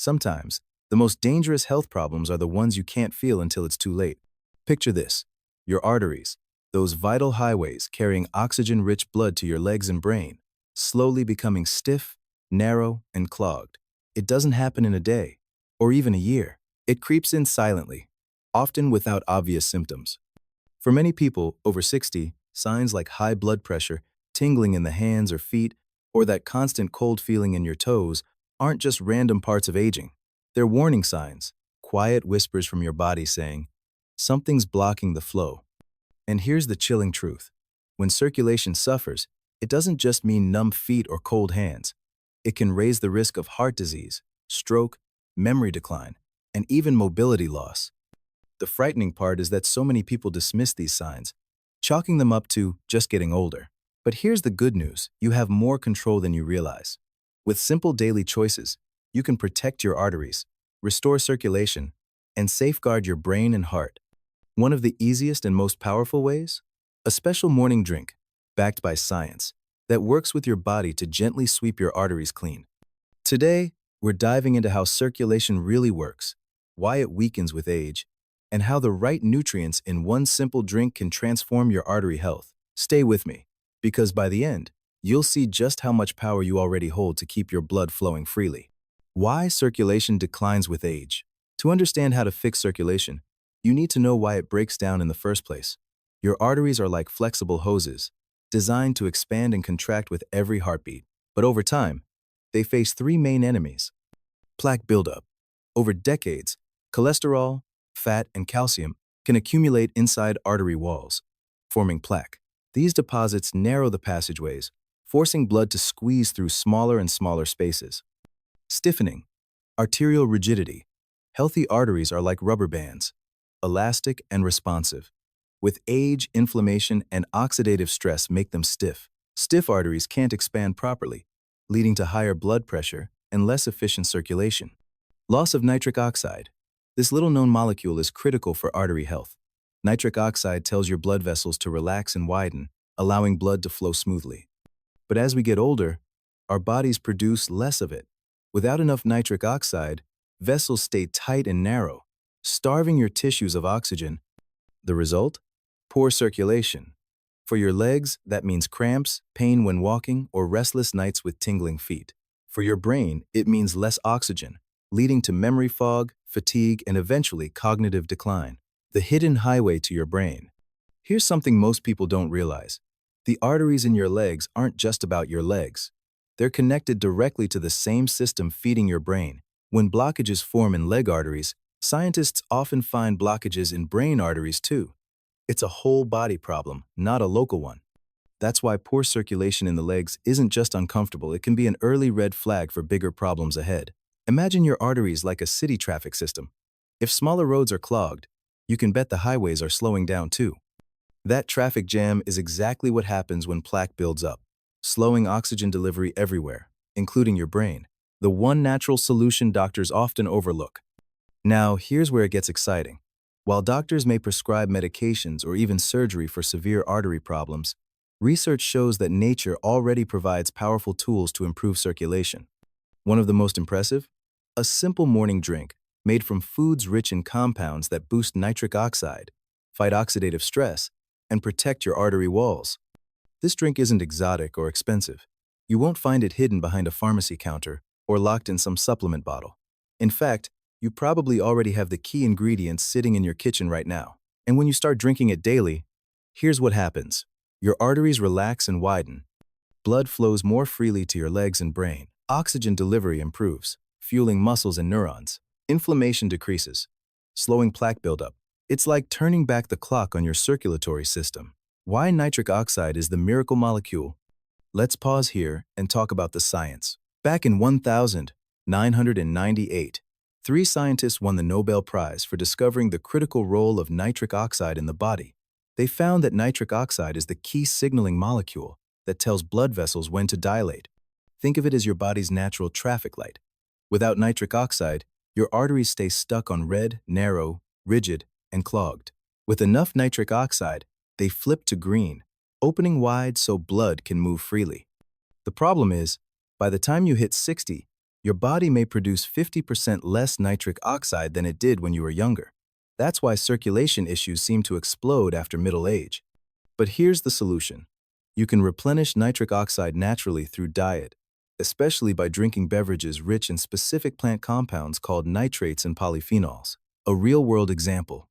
Sometimes, the most dangerous health problems are the ones you can't feel until it's too late. Picture this: your arteries, those vital highways carrying oxygen-rich blood to your legs and brain, slowly becoming stiff, narrow, and clogged. It doesn't happen in a day, or even a year. It creeps in silently, often without obvious symptoms. For many people over 60, signs like high blood pressure, tingling in the hands or feet, or that constant cold feeling in your toes aren't just random parts of aging. They're warning signs, quiet whispers from your body saying, something's blocking the flow. And here's the chilling truth: when circulation suffers, it doesn't just mean numb feet or cold hands. It can raise the risk of heart disease, stroke, memory decline, and even mobility loss. The frightening part is that so many people dismiss these signs, chalking them up to just getting older. But here's the good news: you have more control than you realize. With simple daily choices, you can protect your arteries, restore circulation, and safeguard your brain and heart. One of the easiest and most powerful ways? A special morning drink, backed by science, that works with your body to gently sweep your arteries clean. Today, we're diving into how circulation really works, why it weakens with age, and how the right nutrients in one simple drink can transform your artery health. Stay with me, because by the end, you'll see just how much power you already hold to keep your blood flowing freely. Why circulation declines with age? To understand how to fix circulation, you need to know why it breaks down in the first place. Your arteries are like flexible hoses, designed to expand and contract with every heartbeat. But over time, they face three main enemies. Plaque buildup. Over decades, cholesterol, fat, and calcium can accumulate inside artery walls, forming plaque. These deposits narrow the passageways, forcing blood to squeeze through smaller and smaller spaces. Stiffening. Arterial rigidity. Healthy arteries are like rubber bands, elastic and responsive. With age, inflammation, and oxidative stress make them stiff. Stiff arteries can't expand properly, leading to higher blood pressure and less efficient circulation. Loss of nitric oxide. This little-known molecule is critical for artery health. Nitric oxide tells your blood vessels to relax and widen, allowing blood to flow smoothly. But as we get older, our bodies produce less of it. Without enough nitric oxide, vessels stay tight and narrow, starving your tissues of oxygen. The result? Poor circulation. For your legs, that means cramps, pain when walking, or restless nights with tingling feet. For your brain, it means less oxygen, leading to memory fog, fatigue, and eventually cognitive decline. The hidden highway to your brain. Here's something most people don't realize. The arteries in your legs aren't just about your legs. They're connected directly to the same system feeding your brain. When blockages form in leg arteries, scientists often find blockages in brain arteries too. It's a whole body problem, not a local one. That's why poor circulation in the legs isn't just uncomfortable, it can be an early red flag for bigger problems ahead. Imagine your arteries like a city traffic system. If smaller roads are clogged, you can bet the highways are slowing down too. That traffic jam is exactly what happens when plaque builds up, slowing oxygen delivery everywhere, including your brain. The one natural solution doctors often overlook. Now, here's where it gets exciting. While doctors may prescribe medications or even surgery for severe artery problems, research shows that nature already provides powerful tools to improve circulation. One of the most impressive? A simple morning drink made from foods rich in compounds that boost nitric oxide, fight oxidative stress, and protect your artery walls. This drink isn't exotic or expensive. You won't find it hidden behind a pharmacy counter or locked in some supplement bottle. In fact, you probably already have the key ingredients sitting in your kitchen right now. And when you start drinking it daily, here's what happens. Your arteries relax and widen. Blood flows more freely to your legs and brain. Oxygen delivery improves, fueling muscles and neurons. Inflammation decreases, slowing plaque buildup. It's like turning back the clock on your circulatory system. Why nitric oxide is the miracle molecule? Let's pause here and talk about the science. Back in 1998, three scientists won the Nobel Prize for discovering the critical role of nitric oxide in the body. They found that nitric oxide is the key signaling molecule that tells blood vessels when to dilate. Think of it as your body's natural traffic light. Without nitric oxide, your arteries stay stuck on red, narrow, rigid, and clogged. With enough nitric oxide, they flip to green, opening wide so blood can move freely. The problem is, by the time you hit 60, your body may produce 50% less nitric oxide than it did when you were younger. That's why circulation issues seem to explode after middle age. But here's the solution. You can replenish nitric oxide naturally through diet, especially by drinking beverages rich in specific plant compounds called nitrates and polyphenols. A real-world example.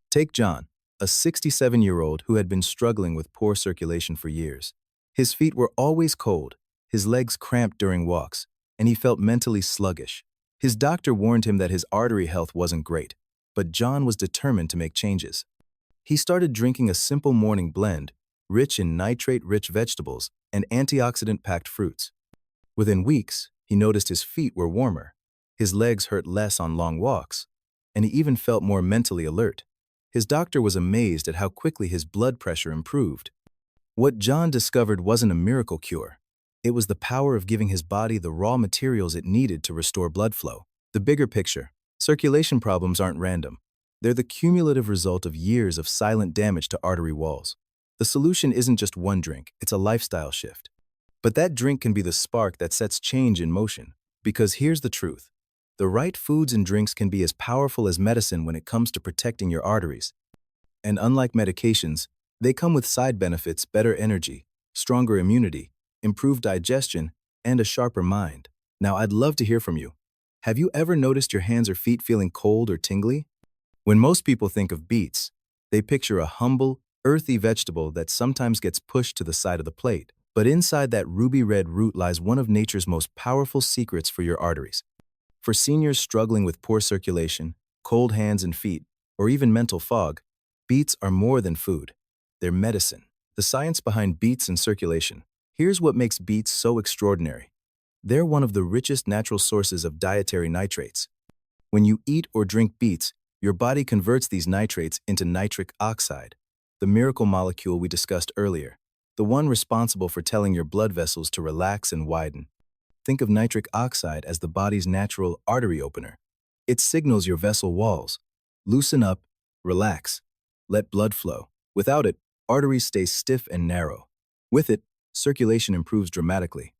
Take John, a 67-year-old who had been struggling with poor circulation for years. His feet were always cold, his legs cramped during walks, and he felt mentally sluggish. His doctor warned him that his artery health wasn't great, but John was determined to make changes. He started drinking a simple morning blend, rich in nitrate-rich vegetables and antioxidant-packed fruits. Within weeks, he noticed his feet were warmer, his legs hurt less on long walks, and he even felt more mentally alert. His doctor was amazed at how quickly his blood pressure improved. What John discovered wasn't a miracle cure. It was the power of giving his body the raw materials it needed to restore blood flow. The bigger picture: circulation problems aren't random. They're the cumulative result of years of silent damage to artery walls. The solution isn't just one drink, it's a lifestyle shift. But that drink can be the spark that sets change in motion. Because here's the truth. The right foods and drinks can be as powerful as medicine when it comes to protecting your arteries. And unlike medications, they come with side benefits: better energy, stronger immunity, improved digestion, and a sharper mind. Now, I'd love to hear from you. Have you ever noticed your hands or feet feeling cold or tingly? When most people think of beets, they picture a humble, earthy vegetable that sometimes gets pushed to the side of the plate. But inside that ruby red root lies one of nature's most powerful secrets for your arteries. For seniors struggling with poor circulation, cold hands and feet, or even mental fog, beets are more than food. They're medicine. The science behind beets and circulation. Here's what makes beets so extraordinary. They're one of the richest natural sources of dietary nitrates. When you eat or drink beets, your body converts these nitrates into nitric oxide, the miracle molecule we discussed earlier, the one responsible for telling your blood vessels to relax and widen. Think of nitric oxide as the body's natural artery opener. It signals your vessel walls: loosen up, relax, let blood flow. Without it, arteries stay stiff and narrow. With it, circulation improves dramatically.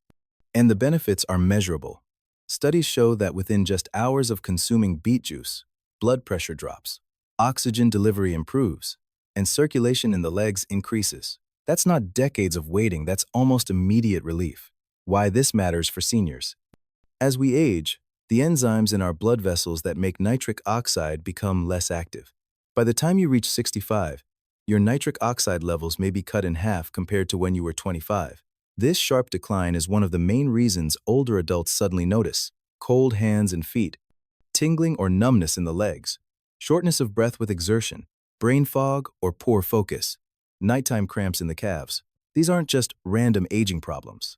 And the benefits are measurable. Studies show that within just hours of consuming beet juice, blood pressure drops, oxygen delivery improves, and circulation in the legs increases. That's not decades of waiting, that's almost immediate relief. Why this matters for seniors. As we age, the enzymes in our blood vessels that make nitric oxide become less active. By the time you reach 65, your nitric oxide levels may be cut in half compared to when you were 25. This sharp decline is one of the main reasons older adults suddenly notice cold hands and feet, tingling or numbness in the legs, shortness of breath with exertion, brain fog or poor focus, nighttime cramps in the calves. These aren't just random aging problems.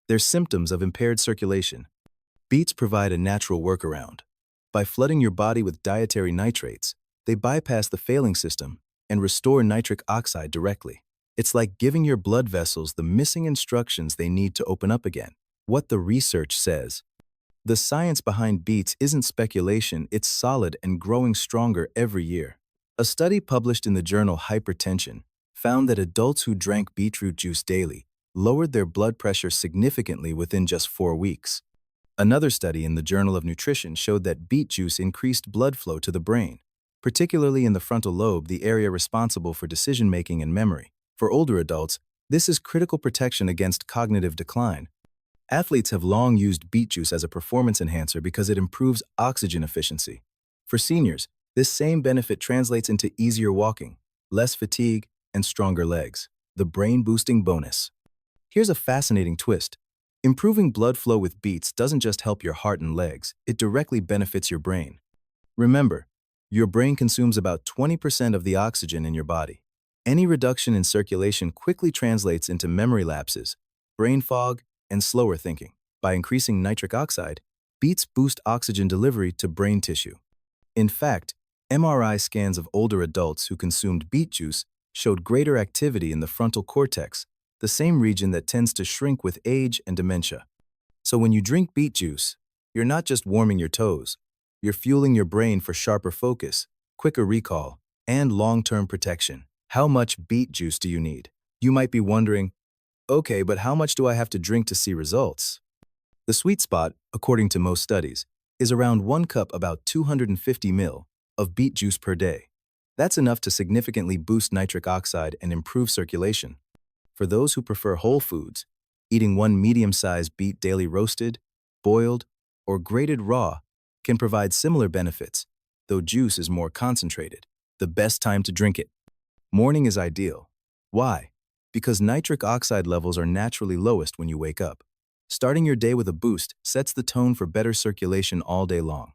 They're symptoms of impaired circulation. Beets provide a natural workaround. By flooding your body with dietary nitrates, they bypass the failing system and restore nitric oxide directly. It's like giving your blood vessels the missing instructions they need to open up again. What the research says. The science behind beets isn't speculation, it's solid and growing stronger every year. A study published in the journal Hypertension found that adults who drank beetroot juice daily lowered their blood pressure significantly within just 4 weeks. Another study in the Journal of Nutrition showed that beet juice increased blood flow to the brain, particularly in the frontal lobe, the area responsible for decision-making and memory. For older adults, this is critical protection against cognitive decline. Athletes have long used beet juice as a performance enhancer because it improves oxygen efficiency. For seniors, this same benefit translates into easier walking, less fatigue, and stronger legs. The brain-boosting bonus. Here's a fascinating twist. Improving blood flow with beets doesn't just help your heart and legs, it directly benefits your brain. Remember, your brain consumes about 20% of the oxygen in your body. Any reduction in circulation quickly translates into memory lapses, brain fog, and slower thinking. By increasing nitric oxide, beets boost oxygen delivery to brain tissue. In fact, MRI scans of older adults who consumed beet juice showed greater activity in the frontal cortex, the same region that tends to shrink with age and dementia. So when you drink beet juice, you're not just warming your toes, you're fueling your brain for sharper focus, quicker recall, and long-term protection. How much beet juice do you need? You might be wondering, okay, but how much do I have to drink to see results? The sweet spot, according to most studies, is around 1 cup, about 250 ml, of beet juice per day. That's enough to significantly boost nitric oxide and improve circulation. For those who prefer whole foods, eating one medium-sized beet daily roasted, boiled, or grated raw can provide similar benefits, though juice is more concentrated. The best time to drink it. Morning is ideal. Why? Because nitric oxide levels are naturally lowest when you wake up. Starting your day with a boost sets the tone for better circulation all day long.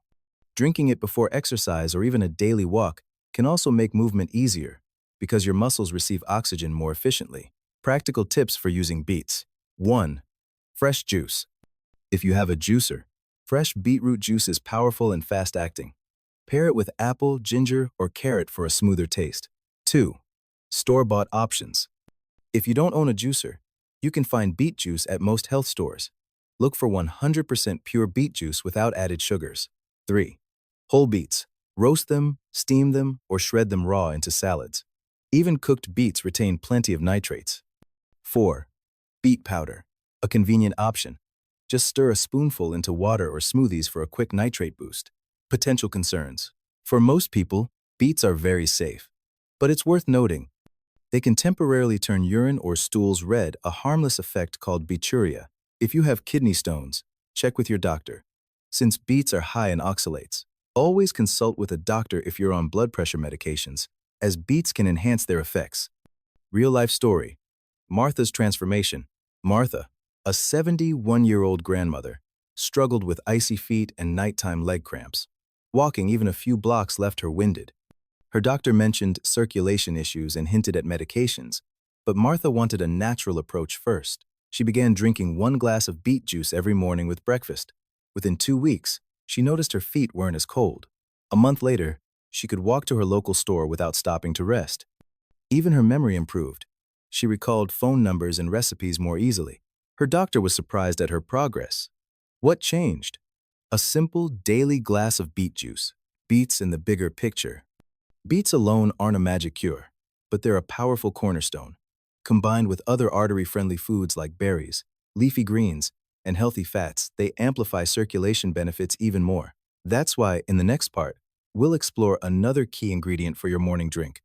Drinking it before exercise or even a daily walk can also make movement easier because your muscles receive oxygen more efficiently. Practical tips for using beets. 1. Fresh juice. If you have a juicer, fresh beetroot juice is powerful and fast-acting. Pair it with apple, ginger, or carrot for a smoother taste. 2. Store-bought options. If you don't own a juicer, you can find beet juice at most health stores. Look for 100% pure beet juice without added sugars. 3. Whole beets. Roast them, steam them, or shred them raw into salads. Even cooked beets retain plenty of nitrates. 4. Beet powder. A convenient option. Just stir a spoonful into water or smoothies for a quick nitrate boost. Potential concerns. For most people, beets are very safe. But it's worth noting, they can temporarily turn urine or stools red, a harmless effect called beeturia. If you have kidney stones, check with your doctor. Since beets are high in oxalates, always consult with a doctor if you're on blood pressure medications, as beets can enhance their effects. Real-life story. Martha's transformation. Martha, a 71-year-old grandmother, struggled with icy feet and nighttime leg cramps. Walking even a few blocks left her winded. Her doctor mentioned circulation issues and hinted at medications, but Martha wanted a natural approach first. She began drinking 1 glass of beet juice every morning with breakfast. Within 2 weeks, she noticed her feet weren't as cold. A month later, she could walk to her local store without stopping to rest. Even her memory improved. She recalled phone numbers and recipes more easily. Her doctor was surprised at her progress. What changed? A simple daily glass of beet juice. Beets in the bigger picture. Beets alone aren't a magic cure, but they're a powerful cornerstone. Combined with other artery-friendly foods like berries, leafy greens, and healthy fats, they amplify circulation benefits even more. That's why, in the next part, we'll explore another key ingredient for your morning drink.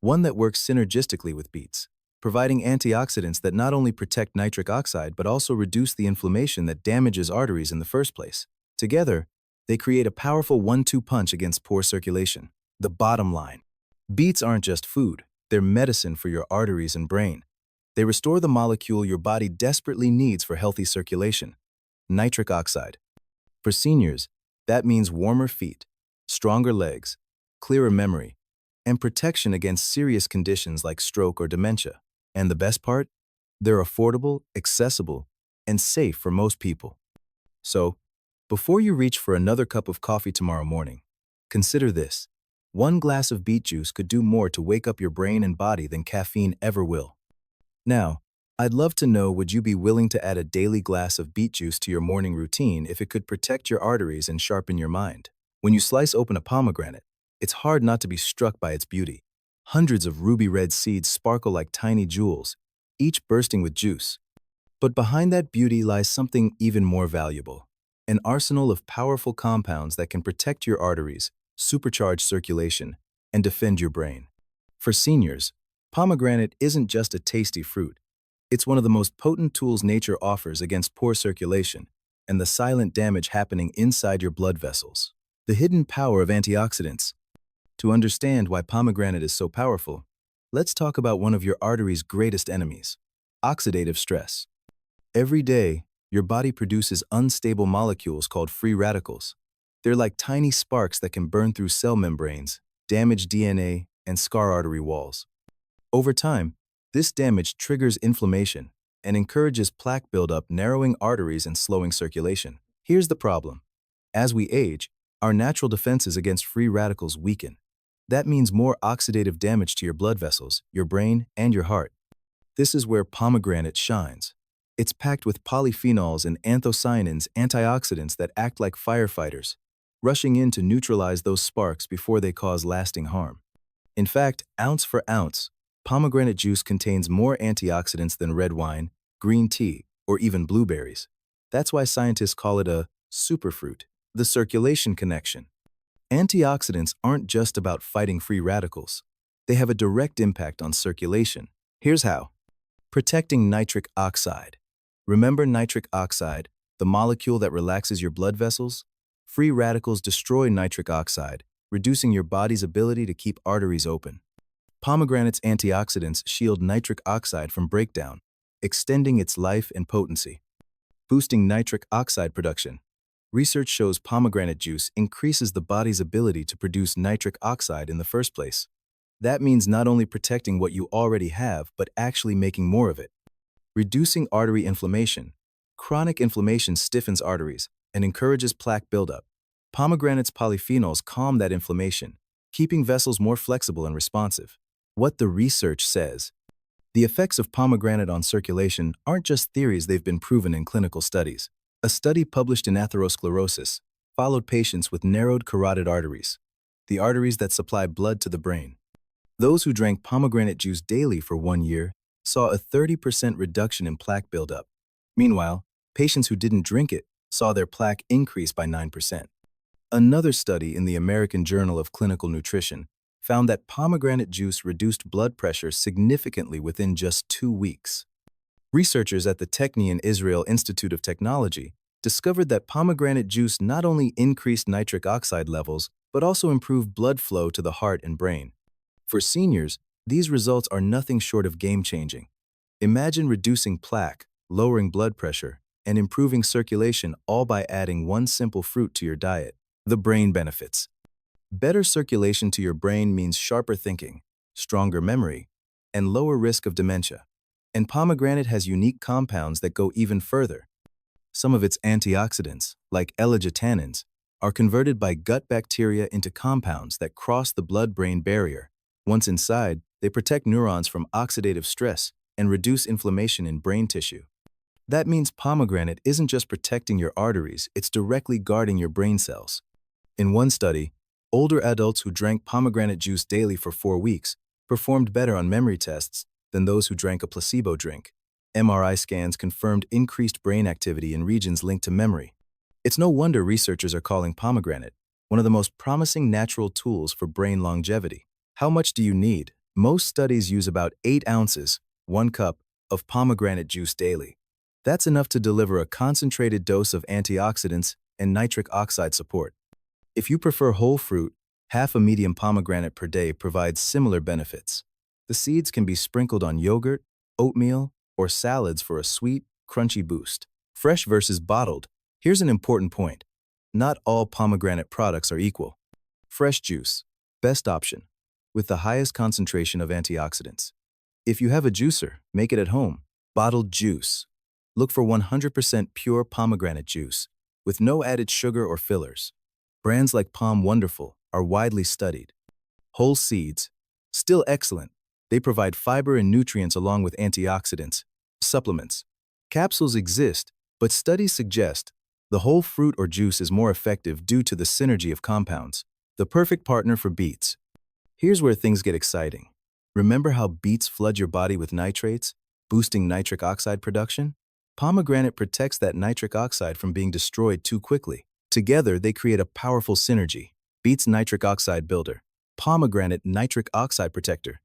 One that works synergistically with beets, providing antioxidants that not only protect nitric oxide but also reduce the inflammation that damages arteries in the first place. Together, they create a powerful 1-2 punch against poor circulation. The bottom line. Beets aren't just food, they're medicine for your arteries and brain. They restore the molecule your body desperately needs for healthy circulation, nitric oxide. For seniors, that means warmer feet, stronger legs, clearer memory, and protection against serious conditions like stroke or dementia. And the best part? They're affordable, accessible, and safe for most people. So, before you reach for another cup of coffee tomorrow morning, consider this. 1 glass of beet juice could do more to wake up your brain and body than caffeine ever will. Now, I'd love to know, would you be willing to add a daily glass of beet juice to your morning routine if it could protect your arteries and sharpen your mind? When you slice open a pomegranate, it's hard not to be struck by its beauty. Hundreds of ruby red seeds sparkle like tiny jewels, each bursting with juice. But behind that beauty lies something even more valuable. An arsenal of powerful compounds that can protect your arteries, supercharge circulation, and defend your brain. For seniors, pomegranate isn't just a tasty fruit. It's one of the most potent tools nature offers against poor circulation and the silent damage happening inside your blood vessels. The hidden power of antioxidants. To understand why pomegranate is so powerful, let's talk about one of your artery's greatest enemies, oxidative stress. Every day, your body produces unstable molecules called free radicals. They're like tiny sparks that can burn through cell membranes, damage DNA, and scar artery walls. Over time, this damage triggers inflammation and encourages plaque buildup, narrowing arteries and slowing circulation. Here's the problem. As we age, our natural defenses against free radicals weaken. That means more oxidative damage to your blood vessels, your brain, and your heart. This is where pomegranate shines. It's packed with polyphenols and anthocyanins, antioxidants that act like firefighters, rushing in to neutralize those sparks before they cause lasting harm. In fact, ounce for ounce, pomegranate juice contains more antioxidants than red wine, green tea, or even blueberries. That's why scientists call it a superfruit. The circulation connection. Antioxidants aren't just about fighting free radicals. They have a direct impact on circulation. Here's how. Protecting nitric oxide. Remember nitric oxide, the molecule that relaxes your blood vessels? Free radicals destroy nitric oxide, reducing your body's ability to keep arteries open. Pomegranate's antioxidants shield nitric oxide from breakdown, extending its life and potency. Boosting nitric oxide production. Research shows pomegranate juice increases the body's ability to produce nitric oxide in the first place. That means not only protecting what you already have, but actually making more of it. Reducing artery inflammation. Chronic inflammation stiffens arteries and encourages plaque buildup. Pomegranate's polyphenols calm that inflammation, keeping vessels more flexible and responsive. What the research says. The effects of pomegranate on circulation aren't just theories, they've been proven in clinical studies. A study published in Atherosclerosis followed patients with narrowed carotid arteries, the arteries that supply blood to the brain. Those who drank pomegranate juice daily for 1 year saw a 30% reduction in plaque buildup. Meanwhile, patients who didn't drink it saw their plaque increase by 9%. Another study in the American Journal of Clinical Nutrition found that pomegranate juice reduced blood pressure significantly within just 2 weeks. Researchers at the Technion Israel Institute of Technology discovered that pomegranate juice not only increased nitric oxide levels, but also improved blood flow to the heart and brain. For seniors, these results are nothing short of game-changing. Imagine reducing plaque, lowering blood pressure, and improving circulation all by adding one simple fruit to your diet. The brain benefits. Better circulation to your brain means sharper thinking, stronger memory, and lower risk of dementia. And pomegranate has unique compounds that go even further. Some of its antioxidants, like L-glutathione, are converted by gut bacteria into compounds that cross the blood-brain barrier. Once inside, they protect neurons from oxidative stress and reduce inflammation in brain tissue. That means pomegranate isn't just protecting your arteries, it's directly guarding your brain cells. In one study, older adults who drank pomegranate juice daily for 4 weeks performed better on memory tests than those who drank a placebo drink. MRI scans confirmed increased brain activity in regions linked to memory. It's no wonder researchers are calling pomegranate one of the most promising natural tools for brain longevity. How much do you need? Most studies use about 8 ounces, 1 cup, of pomegranate juice daily. That's enough to deliver a concentrated dose of antioxidants and nitric oxide support. If you prefer whole fruit, half a medium pomegranate per day provides similar benefits. The seeds can be sprinkled on yogurt, oatmeal, or salads for a sweet, crunchy boost. Fresh versus bottled. Here's an important point. Not all pomegranate products are equal. Fresh juice, best option, with the highest concentration of antioxidants. If you have a juicer, make it at home. Bottled juice. Look for 100% pure pomegranate juice, with no added sugar or fillers. Brands like Palm Wonderful are widely studied. Whole seeds, still excellent. They provide fiber and nutrients along with antioxidants. Supplements. Capsules exist, but studies suggest the whole fruit or juice is more effective due to the synergy of compounds. The perfect partner for beets. Here's where things get exciting. Remember how beets flood your body with nitrates, boosting nitric oxide production? Pomegranate protects that nitric oxide from being destroyed too quickly. Together, they create a powerful synergy. Beets nitric oxide builder. Pomegranate nitric oxide protector.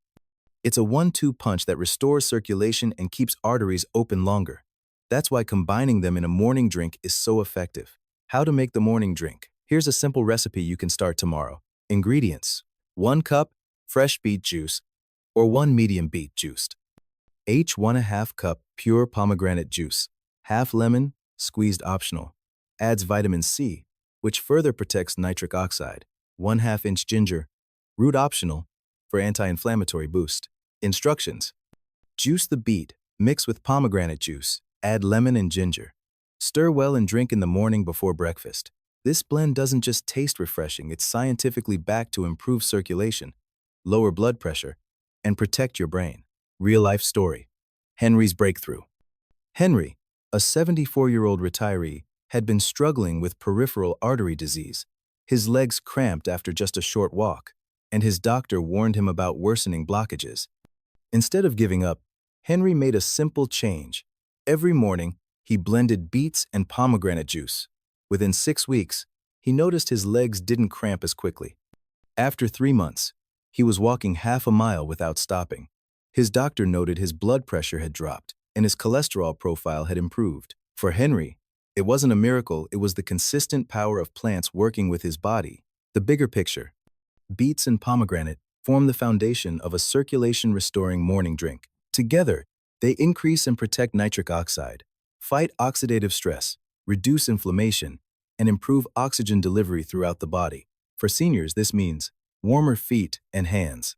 It's a 1-2 punch that restores circulation and keeps arteries open longer. That's why combining them in a morning drink is so effective. How to make the morning drink. Here's a simple recipe you can start tomorrow. Ingredients: 1 cup fresh beet juice or 1 medium beet juiced. 1/2 cup pure pomegranate juice. Half lemon, squeezed optional. Adds vitamin C, which further protects nitric oxide. 1/2 inch ginger, root optional, for anti-inflammatory boost. Instructions: juice the beet, mix with pomegranate juice, add lemon and ginger. Stir well and drink in the morning before breakfast. This blend doesn't just taste refreshing, it's scientifically backed to improve circulation, lower blood pressure, and protect your brain. Real-life story. Henry's breakthrough. Henry, a 74-year-old retiree, had been struggling with peripheral artery disease. His legs cramped after just a short walk, and his doctor warned him about worsening blockages. Instead of giving up, Henry made a simple change. Every morning, He blended beets and pomegranate juice. Within 6 weeks, he noticed his legs didn't cramp as quickly. After 3 months, he was walking half a mile without stopping. His doctor noted his blood pressure had dropped and his cholesterol profile had improved. For Henry, it wasn't a miracle, it was the consistent power of plants working with his body. The bigger picture: beets and pomegranate form the foundation of a circulation-restoring morning drink. Together, they increase and protect nitric oxide, fight oxidative stress, reduce inflammation, and improve oxygen delivery throughout the body. For seniors, this means warmer feet and hands,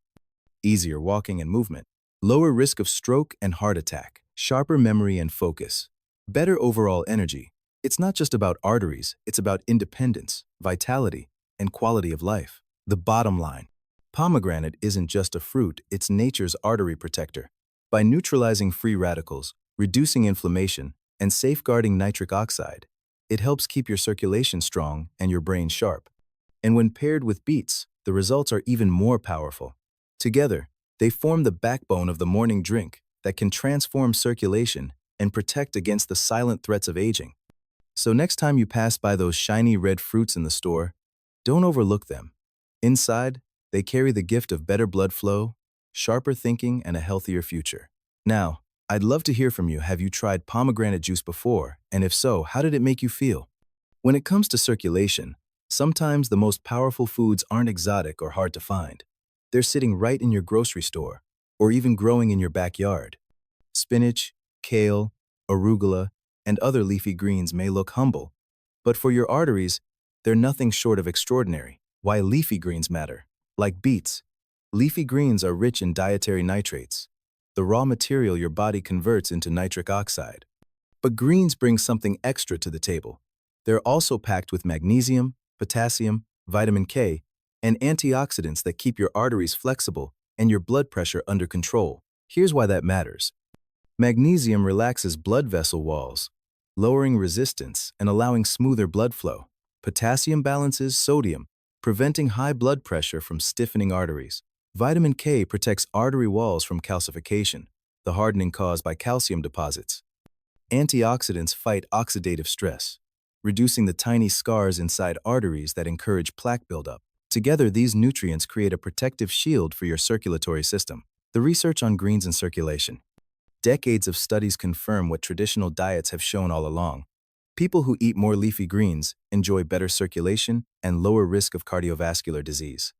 easier walking and movement, lower risk of stroke and heart attack, sharper memory and focus, better overall energy. It's not just about arteries, it's about independence, vitality, and quality of life. The bottom line: pomegranate isn't just a fruit, it's nature's artery protector. By neutralizing free radicals, reducing inflammation, and safeguarding nitric oxide, it helps keep your circulation strong and your brain sharp. And when paired with beets, the results are even more powerful. Together, they form the backbone of the morning drink that can transform circulation and protect against the silent threats of aging. So next time you pass by those shiny red fruits in the store, don't overlook them. Inside, they carry the gift of better blood flow, sharper thinking, and a healthier future. Now, I'd love to hear from you. Have you tried pomegranate juice before? And if so, how did it make you feel? When it comes to circulation, sometimes the most powerful foods aren't exotic or hard to find. They're sitting right in your grocery store, or even growing in your backyard. Spinach, kale, arugula, and other leafy greens may look humble, but for your arteries, they're nothing short of extraordinary. Why leafy greens matter? Like beets, leafy greens are rich in dietary nitrates, the raw material your body converts into nitric oxide. But greens bring something extra to the table. They're also packed with magnesium, potassium, vitamin K, and antioxidants that keep your arteries flexible and your blood pressure under control. Here's why that matters. Magnesium relaxes blood vessel walls, lowering resistance and allowing smoother blood flow. Potassium balances sodium, preventing high blood pressure from stiffening arteries. Vitamin K protects artery walls from calcification, the hardening caused by calcium deposits. Antioxidants fight oxidative stress, reducing the tiny scars inside arteries that encourage plaque buildup. Together, these nutrients create a protective shield for your circulatory system. The research on greens and circulation. Decades of studies confirm what traditional diets have shown all along. People who eat more leafy greens enjoy better circulation and lower risk of cardiovascular disease.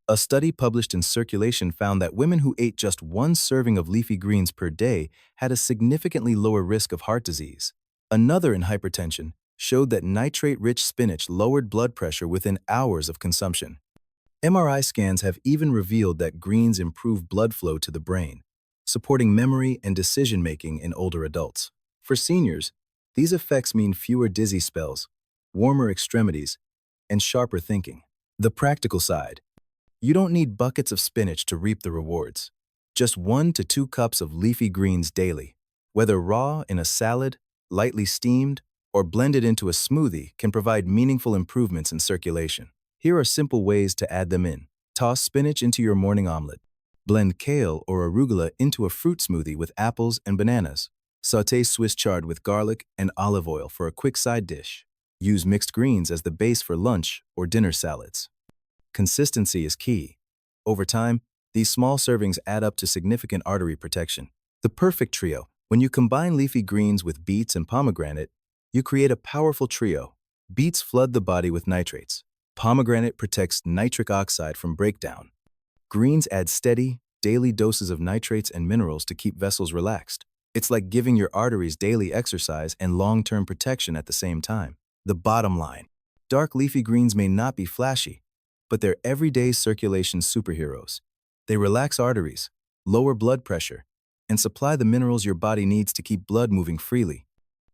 A study published in Circulation found that women who ate just one serving of leafy greens per day had a significantly lower risk of heart disease. Another, in hypertension, showed that nitrate-rich spinach lowered blood pressure within hours of consumption. MRI scans have even revealed that greens improve blood flow to the brain, supporting memory and decision-making in older adults. For seniors, these effects mean fewer dizzy spells, warmer extremities, and sharper thinking. The practical side: you don't need buckets of spinach to reap the rewards. Just 1 to 2 cups of leafy greens daily, whether raw in a salad, lightly steamed, or blended into a smoothie, can provide meaningful improvements in circulation. Here are simple ways to add them in. Toss spinach into your morning omelet. Blend kale or arugula into a fruit smoothie with apples and bananas. Sauté Swiss chard with garlic and olive oil for a quick side dish. Use mixed greens as the base for lunch or dinner salads. Consistency is key. Over time, these small servings add up to significant artery protection. The perfect trio. When you combine leafy greens with beets and pomegranate, you create a powerful trio. Beets flood the body with nitrates. Pomegranate protects nitric oxide from breakdown. Greens add steady, daily doses of nitrates and minerals to keep vessels relaxed. It's like giving your arteries daily exercise and long-term protection at the same time. The bottom line: dark leafy greens may not be flashy, but they're everyday circulation superheroes. They relax arteries, lower blood pressure, and supply the minerals your body needs to keep blood moving freely.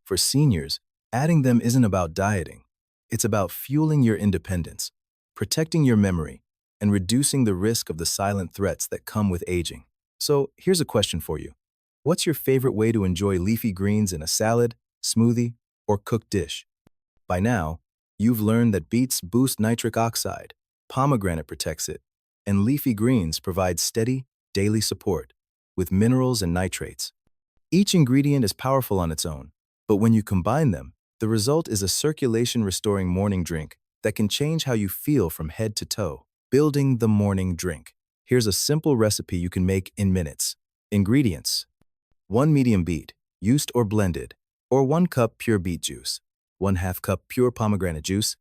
For seniors, adding them isn't about dieting. It's about fueling your independence, protecting your memory, and reducing the risk of the silent threats that come with aging. So here's a question for you. What's your favorite way to enjoy leafy greens in a salad, smoothie, or cooked dish? By now, you've learned that beets boost nitric oxide, pomegranate protects it, and leafy greens provide steady, daily support with minerals and nitrates. Each ingredient is powerful on its own, But when you combine them, the result is a circulation-restoring morning drink that can change how you feel from head to toe. Building the morning drink. Here's a simple recipe you can make in minutes. Ingredients: 1 medium beet, used or blended, or 1 cup pure beet juice, 1/2 cup pure pomegranate juice,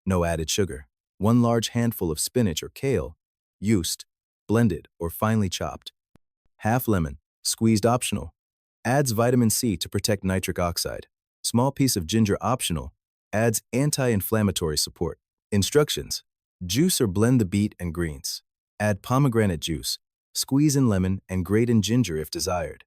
no added sugar, 1 large handful of spinach or kale, used, blended, or finely chopped, half lemon, squeezed optional, adds vitamin C to protect nitric oxide, small piece of ginger optional, adds anti-inflammatory support. Instructions: juice or blend the beet and greens. Add pomegranate juice, squeeze in lemon, and grate in ginger if desired.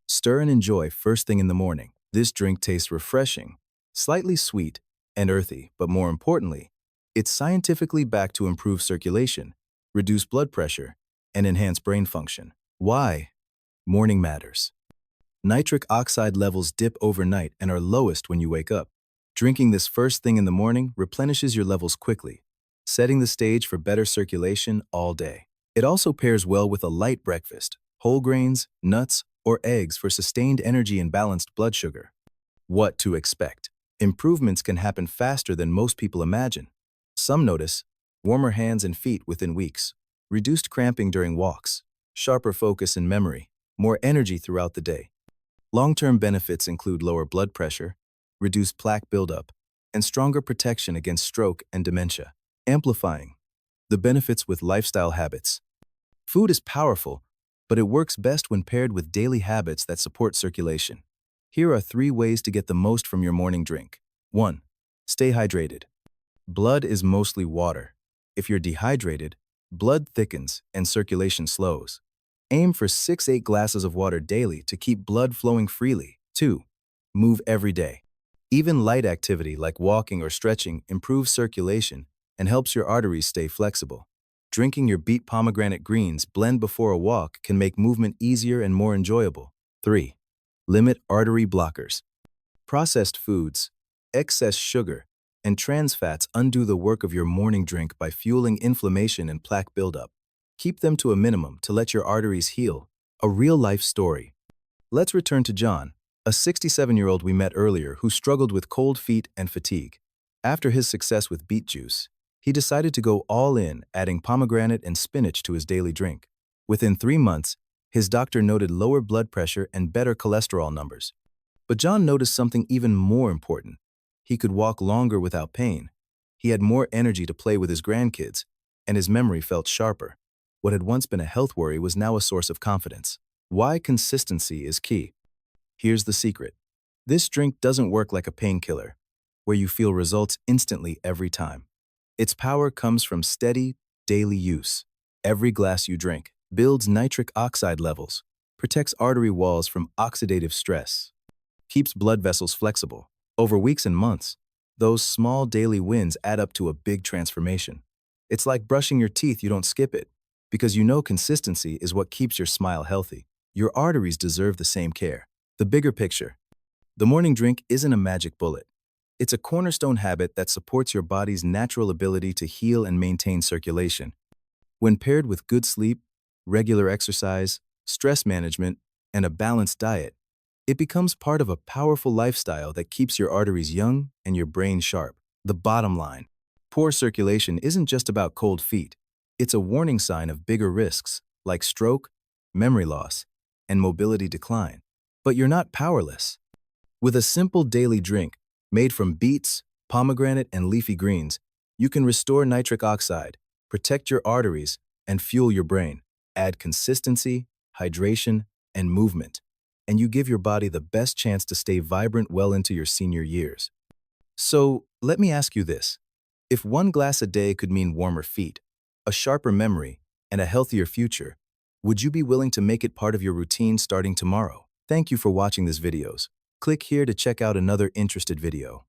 Stir and enjoy first thing in the morning. This drink tastes refreshing, slightly sweet, and earthy, but more importantly, it's scientifically backed to improve circulation, reduce blood pressure, and enhance brain function. Why? Morning matters. Nitric oxide levels dip overnight and are lowest when you wake up. Drinking this first thing in the morning replenishes your levels quickly, setting the stage for better circulation all day. It also pairs well with a light breakfast, whole grains, nuts, or eggs for sustained energy and balanced blood sugar. What to expect? Improvements can happen faster than most people imagine. Some notice warmer hands and feet within weeks, reduced cramping during walks, sharper focus and memory, more energy throughout the day. Long-term benefits include lower blood pressure, reduced plaque buildup, and stronger protection against stroke and dementia. Amplifying the benefits with lifestyle habits. Food is powerful, but it works best when paired with daily habits that support circulation. Here are 3 ways to get the most from your morning drink. 1. Stay hydrated. Blood is mostly water. If you're dehydrated, blood thickens and circulation slows. Aim for 6-8 glasses of water daily to keep blood flowing freely. 2. Move every day. Even light activity like walking or stretching improves circulation and helps your arteries stay flexible. Drinking your beet pomegranate greens blend before a walk can make movement easier and more enjoyable. 3. Limit artery blockers. Processed foods, excess sugar, and trans fats undo the work of your morning drink by fueling inflammation and plaque buildup. Keep them to a minimum to let your arteries heal. A real-life story. Let's return to John, a 67-year-old we met earlier who struggled with cold feet and fatigue. After his success with beet juice, he decided to go all in, adding pomegranate and spinach to his daily drink. Within 3 months, his doctor noted lower blood pressure and better cholesterol numbers. But John noticed something even more important. He could walk longer without pain. He had more energy to play with his grandkids, and his memory felt sharper. What had once been a health worry was now a source of confidence. Why consistency is key. Here's the secret. This drink doesn't work like a painkiller, where you feel results instantly every time. Its power comes from steady, daily use. Every glass you drink builds nitric oxide levels, protects artery walls from oxidative stress, keeps blood vessels flexible. Over weeks and months, those small daily wins add up to a big transformation. It's like brushing your teeth, you don't skip it, because you know consistency is what keeps your smile healthy. Your arteries deserve the same care. The bigger picture. The morning drink isn't a magic bullet. It's a cornerstone habit that supports your body's natural ability to heal and maintain circulation. When paired with good sleep, regular exercise, stress management, and a balanced diet, it becomes part of a powerful lifestyle that keeps your arteries young and your brain sharp. The bottom line: poor circulation isn't just about cold feet. It's a warning sign of bigger risks like stroke, memory loss, and mobility decline. But you're not powerless. With a simple daily drink made from beets, pomegranate, and leafy greens, you can restore nitric oxide, protect your arteries, and fuel your brain. Add consistency, hydration, and movement, and you give your body the best chance to stay vibrant well into your senior years. So, let me ask you this. If 1 glass a day could mean warmer feet, a sharper memory, and a healthier future, would you be willing to make it part of your routine starting tomorrow? Thank you for watching this videos. Click here to check out another interested video.